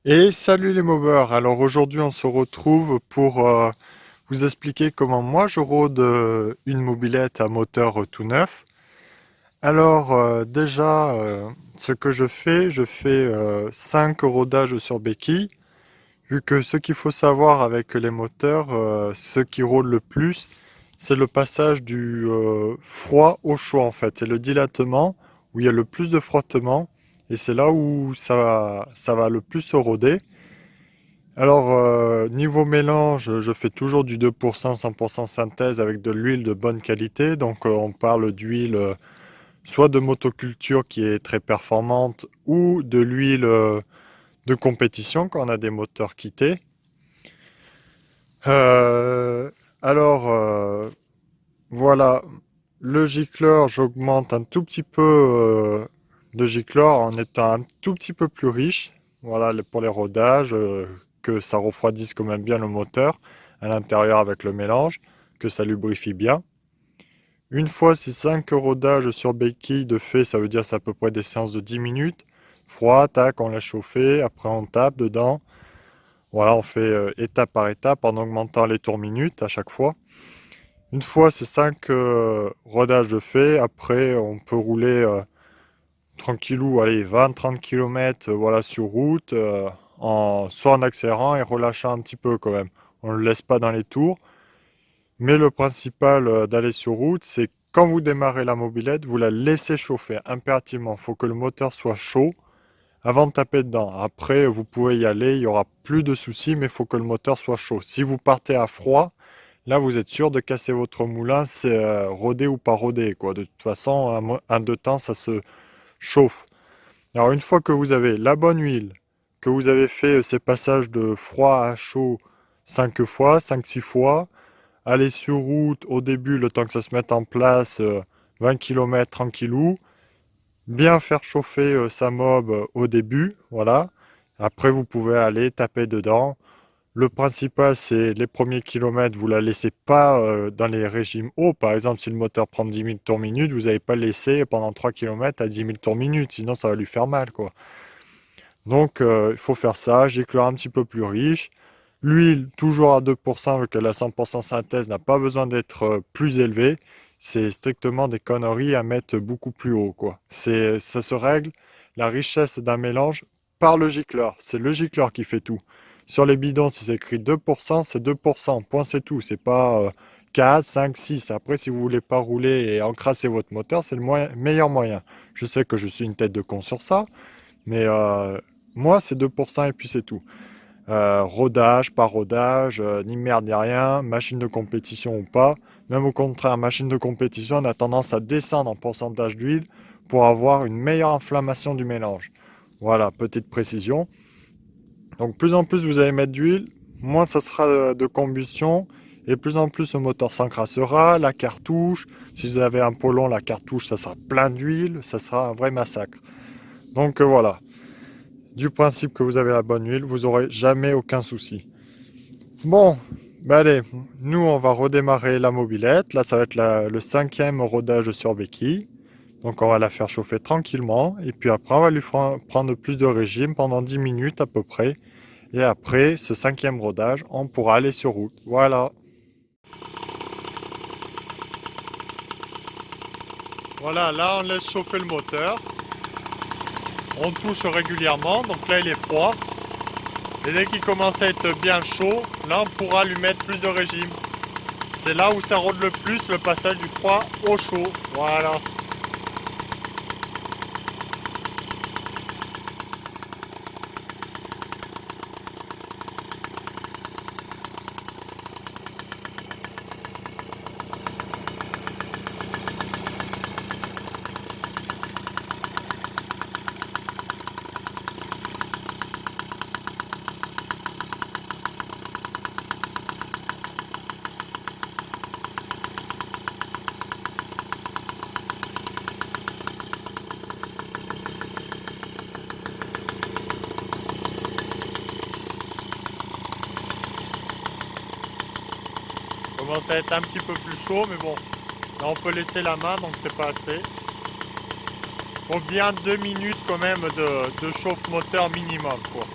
Et salut les mowers, alors aujourd'hui on se retrouve pour vous expliquer comment moi je rôde une mobilette à moteur tout neuf. Alors déjà ce que je fais 5 rodages sur béquille, vu que ce qu'il faut savoir avec les moteurs, ce qui rôde le plus, c'est le passage du froid au chaud en fait, c'est le dilatement où il y a le plus de frottement et c'est là où ça va le plus se rôder. Alors, niveau mélange, je fais toujours du 2% 100% synthèse avec de l'huile de bonne qualité. Donc, on parle d'huile soit de motoculture qui est très performante ou de l'huile de compétition quand on a des moteurs kittés. Euh, alors, voilà, le gicleur, j'augmente un tout petit peu de gicleur en étant un tout petit peu plus riche. Voilà, pour les rodages, que ça refroidisse quand même bien le moteur à l'intérieur avec le mélange, que ça lubrifie bien. Une fois ces 5 rodages sur béquille de fait, ça veut dire c'est à peu près des séances de 10 minutes. Froid, tac, on l'a chauffé, après on tape dedans. Voilà, on fait étape par étape en augmentant les tours minutes à chaque fois. Une fois ces 5 rodages de fait, après on peut rouler tranquillou, allez, 20-30 km voilà, sur route, soit en accélérant et relâchant un petit peu quand même. On ne le laisse pas dans les tours. Mais le principal d'aller sur route, c'est quand vous démarrez la mobilette, vous la laissez chauffer impérativement. Il faut que le moteur soit chaud avant de taper dedans. Après, vous pouvez y aller, il n'y aura plus de soucis, mais il faut que le moteur soit chaud. Si vous partez à froid, là, vous êtes sûr de casser votre moulin, c'est rodé ou pas rodé, quoi. De toute façon, un deux temps, ça se chauffe. Alors, une fois que vous avez la bonne huile, que vous avez fait ces passages de froid à chaud 5 fois, 5-6 fois, aller sur route au début, le temps que ça se mette en place, 20 km tranquillou, bien faire chauffer sa mob au début, voilà. Après, vous pouvez aller taper dedans. Le principal, c'est les premiers kilomètres, vous la laissez pas dans les régimes hauts. Par exemple, si le moteur prend 10 000 tours minute, vous n'allez pas le laisser pendant 3 km à 10 000 tours minute, sinon ça va lui faire mal, quoi. Donc, il faut faire ça, j'éclaire un petit peu plus riche. L'huile, toujours à 2%, vu que la 100% synthèse n'a pas besoin d'être plus élevée. C'est strictement des conneries à mettre beaucoup plus haut, quoi. Ça se règle, la richesse d'un mélange, par le gicleur. C'est le gicleur qui fait tout. Sur les bidons, si c'est écrit 2%, c'est 2%. Point, c'est tout. C'est pas 4, 5, 6. Après, si vous voulez pas rouler et encrasser votre moteur, c'est le meilleur moyen. Je sais que je suis une tête de con sur ça, mais moi, c'est 2% et puis c'est tout. Rodage, pas rodage, ni merde ni rien, machine de compétition ou pas. Même au contraire, machine de compétition, on a tendance à descendre en pourcentage d'huile pour avoir une meilleure inflammation du mélange. Voilà, petite précision. Donc plus en plus vous allez mettre d'huile, moins ça sera de combustion et plus en plus le moteur s'encrassera, la cartouche, si vous avez un polon, la cartouche ça sera plein d'huile, ça sera un vrai massacre. Donc voilà, du principe que vous avez la bonne huile, vous aurez jamais aucun souci. Bon, ben allez, nous on va redémarrer la mobilette. Là, ça va être le 5e rodage sur béquille. Donc on va la faire chauffer tranquillement. Et puis après, on va lui prendre plus de régime pendant 10 minutes à peu près. Et après ce 5e rodage, on pourra aller sur route. Voilà. Voilà, là on laisse chauffer le moteur. On touche régulièrement. Donc là, il est froid. Et dès qu'il commence à être bien chaud, là on pourra lui mettre plus de régime. C'est là où ça rôde le plus, le passage du froid au chaud. Voilà. Commence à être un petit peu plus chaud, mais bon, là on peut laisser la main, donc c'est pas assez. Faut bien 2 minutes quand même de chauffe moteur minimum, quoi.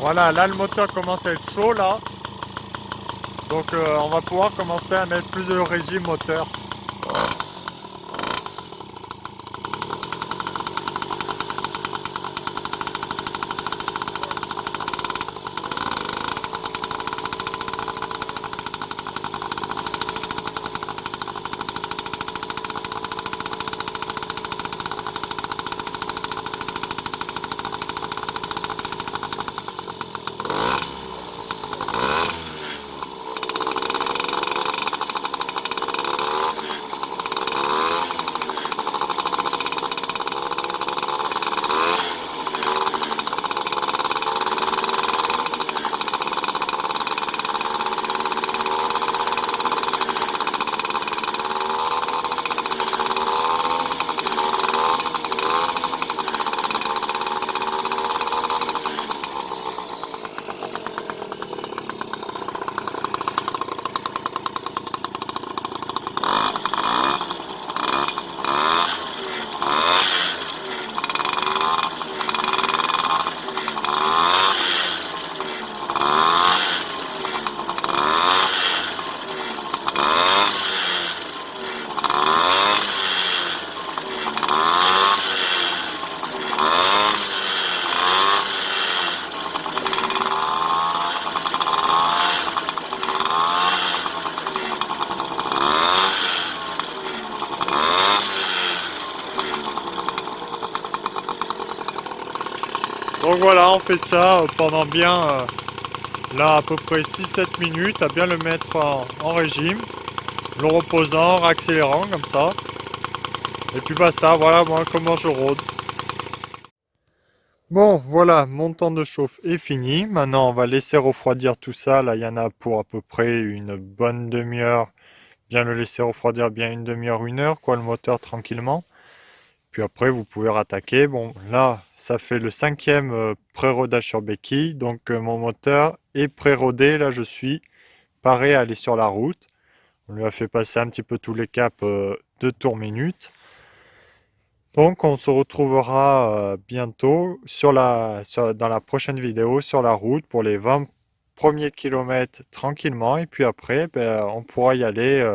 Voilà, là le moteur commence à être chaud là. Donc on va pouvoir commencer à mettre plus de régime moteur. Donc voilà, on fait ça pendant bien, là à peu près 6-7 minutes, à bien le mettre en régime, le reposant, réaccélérant comme ça. Et puis bah ça, voilà moi comment je rôde. Bon voilà, mon temps de chauffe est fini. Maintenant on va laisser refroidir tout ça. Là il y en a pour à peu près une bonne demi-heure. Bien le laisser refroidir bien une demi-heure, 1 heure, quoi, le moteur tranquillement. Puis après, vous pouvez rattaquer. Bon, là, ça fait le 5e pré-rodage sur béquille. Donc, mon moteur est pré-rodé. Là, je suis paré à aller sur la route. On lui a fait passer un petit peu tous les caps de tour minute. Donc, on se retrouvera bientôt dans la prochaine vidéo sur la route pour les 20 premiers kilomètres tranquillement. Et puis après, ben, on pourra y aller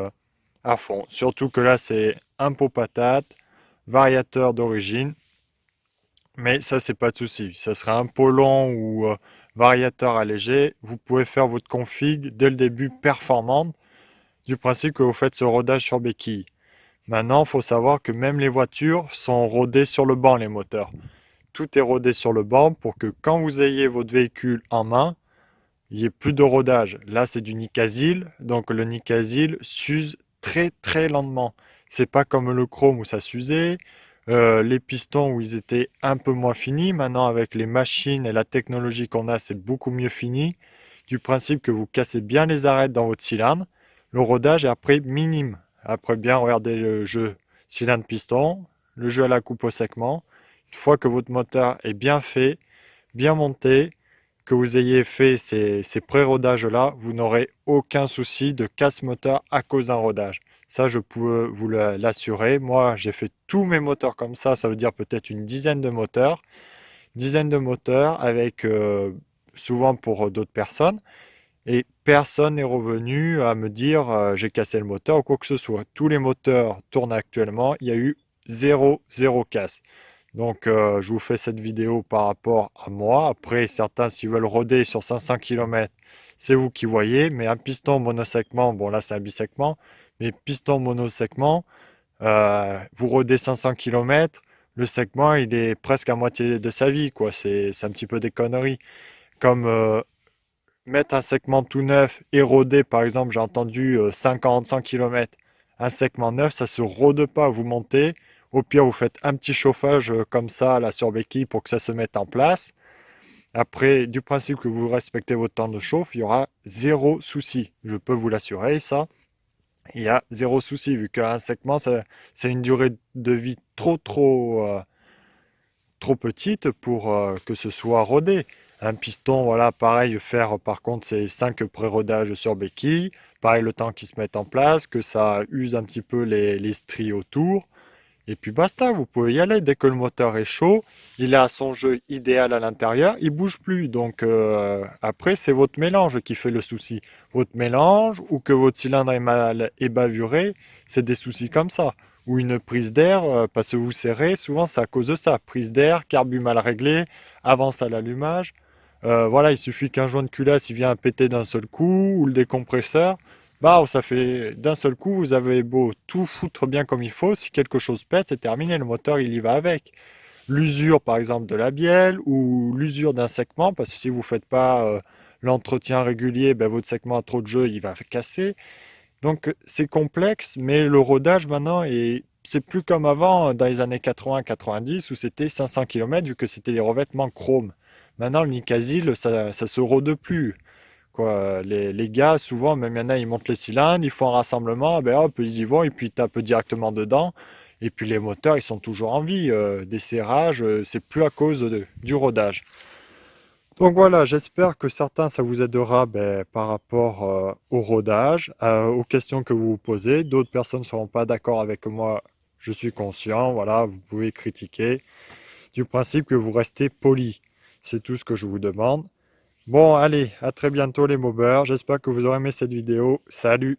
à fond. Surtout que là, c'est un pot patate, variateur d'origine. Mais ça, c'est pas de souci. Ça sera un pot long ou variateur allégé. Vous pouvez faire votre config dès le début performante du principe que vous faites ce rodage sur béquille. Maintenant, il faut savoir que même les voitures sont rodées sur le banc, les moteurs. Tout est rodé sur le banc pour que quand vous ayez votre véhicule en main, il n'y ait plus de rodage. Là, c'est du Nicasil, donc le Nicasil s'use très très lentement. C'est pas comme le chrome où ça s'usait, les pistons où ils étaient un peu moins finis. Maintenant, avec les machines et la technologie qu'on a, c'est beaucoup mieux fini. Du principe que vous cassez bien les arêtes dans votre cylindre, le rodage est après minime. Après bien regarder le jeu cylindre-piston, le jeu à la coupe au segment. Une fois que votre moteur est bien fait, bien monté, que vous ayez fait ces pré-rodages-là, vous n'aurez aucun souci de casse moteur à cause d'un rodage. Ça, je peux vous l'assurer. Moi, j'ai fait tous mes moteurs comme ça veut dire peut-être une dizaine de moteurs. Dizaine de moteurs avec souvent pour d'autres personnes. Et personne n'est revenu à me dire j'ai cassé le moteur ou quoi que ce soit. Tous les moteurs tournent actuellement. Il y a eu zéro casse. Donc, je vous fais cette vidéo par rapport à moi. Après, certains, s'ils veulent roder sur 500 km, c'est vous qui voyez. Mais un piston monosegment, bon là, c'est un bisegment, mais piston monosegment, vous rodez 500 km, le segment, il est presque à moitié de sa vie, quoi. C'est un petit peu des conneries. Comme mettre un segment tout neuf et roder, par exemple, j'ai entendu 50-100 km. Un segment neuf, ça se rôde pas. Vous montez, au pire, vous faites un petit chauffage comme ça là sur béquille pour que ça se mette en place. Après, du principe que vous respectez votre temps de chauffe, il y aura zéro souci. Je peux vous l'assurer, ça. Il y a zéro souci, vu qu'un segment, c'est une durée de vie trop petite pour que ce soit rodé. Un piston, voilà, pareil, faire par contre ces 5 pré-rodages sur béquille. Pareil, le temps qu'ils se mettent en place, que ça use un petit peu les stries autour. Et puis basta, vous pouvez y aller. Dès que le moteur est chaud, il a son jeu idéal à l'intérieur, il bouge plus. Donc après, c'est votre mélange qui fait le souci. Votre mélange ou que votre cylindre est mal ébavuré, c'est des soucis comme ça. Ou une prise d'air, parce que vous serrez, souvent c'est à cause de ça. Prise d'air, carbu mal réglé, avance à l'allumage. Voilà, il suffit qu'un joint de culasse il vient à péter d'un seul coup, ou le décompresseur. Bah, ça fait d'un seul coup, vous avez beau tout foutre bien comme il faut, si quelque chose pète, c'est terminé, le moteur il y va avec. L'usure par exemple de la bielle ou l'usure d'un segment, parce que si vous ne faites pas l'entretien régulier, ben, votre segment a trop de jeu, il va casser. Donc c'est complexe, mais le rodage maintenant c'est plus comme avant dans les années 80-90 où c'était 500 km vu que c'était des revêtements chrome. Maintenant le Nicasil ça se rôde plus. Quoi. Les gars souvent même il y en a ils montent les cylindres, ils font un rassemblement, ben hop ils y vont et puis ils tapent directement dedans. Et puis les moteurs ils sont toujours en vie. Des serrages, c'est plus à cause du rodage. Donc voilà, j'espère que certains, ça vous aidera ben, par rapport au rodage, aux questions que vous vous posez. D'autres personnes ne seront pas d'accord avec moi, je suis conscient. Voilà, vous pouvez critiquer du principe que vous restez poli. C'est tout ce que je vous demande. Bon, allez, à très bientôt les mobbers. J'espère que vous aurez aimé cette vidéo. Salut!